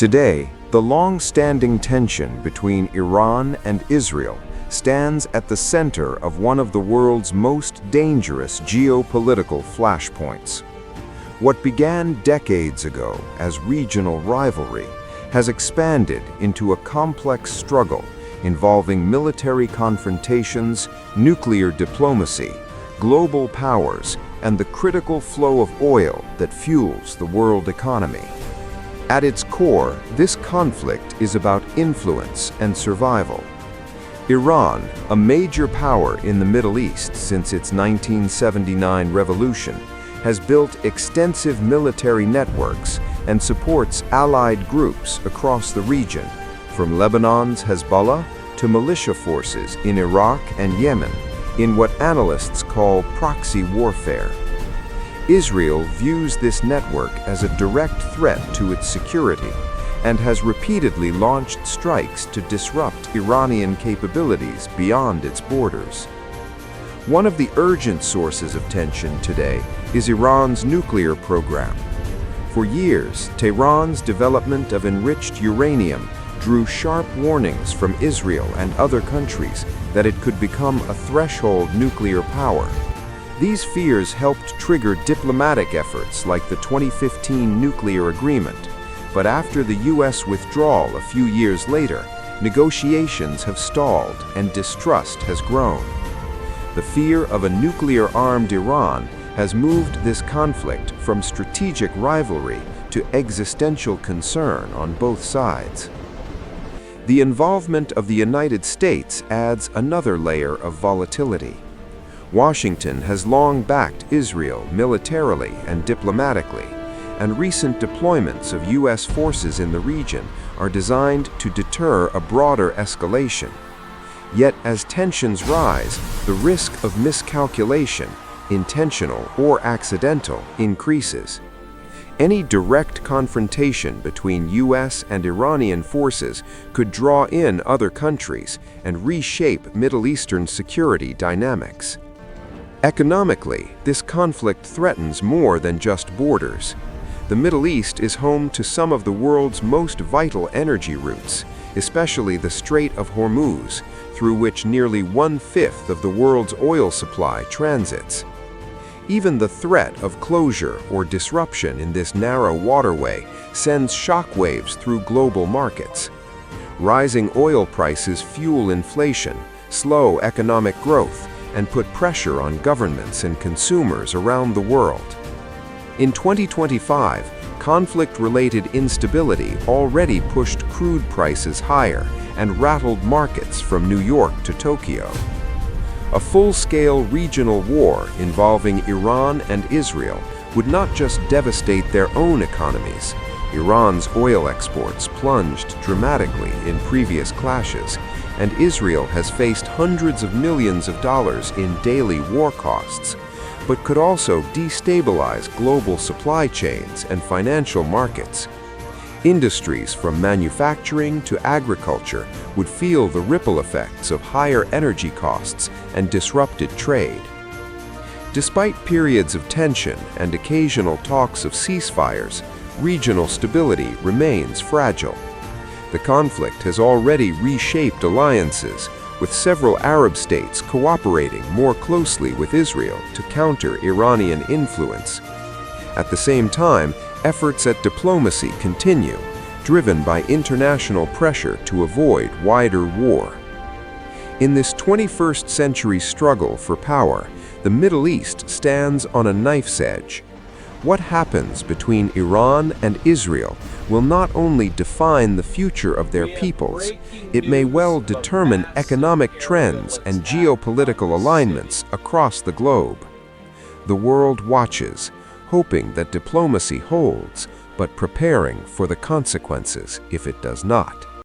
Today, the long-standing tension between Iran and Israel stands at the center of one of the world's most dangerous geopolitical flashpoints. What began decades ago as regional rivalry has expanded into a complex struggle involving military confrontations, nuclear diplomacy, global powers, and the critical flow of oil that fuels the world economy. At its core, this conflict is about influence and survival. Iran, a major power in the Middle East since its 1979 revolution, has built extensive military networks and supports allied groups across the region, from Lebanon's Hezbollah to militia forces in Iraq and Yemen, in what analysts call proxy warfare. Israel views this network as a direct threat to its security and has repeatedly launched strikes to disrupt Iranian capabilities beyond its borders. One of the urgent sources of tension today is Iran's nuclear program. For years, Tehran's development of enriched uranium drew sharp warnings from Israel and other countries that it could become a threshold nuclear power. These fears helped trigger diplomatic efforts like the 2015 nuclear agreement, but after the U.S. withdrawal a few years later, negotiations have stalled and distrust has grown. The fear of a nuclear-armed Iran has moved this conflict from strategic rivalry to existential concern on both sides. The involvement of the United States adds another layer of volatility. Washington has long backed Israel militarily and diplomatically, and recent deployments of U.S. forces in the region are designed to deter a broader escalation. Yet as tensions rise, the risk of miscalculation, intentional or accidental, increases. Any direct confrontation between U.S. and Iranian forces could draw in other countries and reshape Middle Eastern security dynamics. Economically, this conflict threatens more than just borders. The Middle East is home to some of the world's most vital energy routes, especially the Strait of Hormuz, through which nearly 1/5 of the world's oil supply transits. Even the threat of closure or disruption in this narrow waterway sends shockwaves through global markets. Rising oil prices fuel inflation, slow economic growth, and put pressure on governments and consumers around the world. In 2025, conflict-related instability already pushed crude prices higher and rattled markets from New York to Tokyo. A full-scale regional war involving Iran and Israel would not just devastate their own economies. Iran's oil exports plunged dramatically in previous clashes, and Israel has faced hundreds of millions of dollars in daily war costs, but could also destabilize global supply chains and financial markets. Industries from manufacturing to agriculture would feel the ripple effects of higher energy costs and disrupted trade. Despite periods of tension and occasional talks of ceasefires, regional stability remains fragile. The conflict has already reshaped alliances, with several Arab states cooperating more closely with Israel to counter Iranian influence. At the same time, efforts at diplomacy continue, driven by international pressure to avoid wider war. In this 21st century struggle for power, the Middle East stands on a knife's edge. What happens between Iran and Israel will not only define the future of their peoples, it may well determine economic trends and geopolitical alignments across the globe. The world watches, hoping that diplomacy holds, but preparing for the consequences if it does not.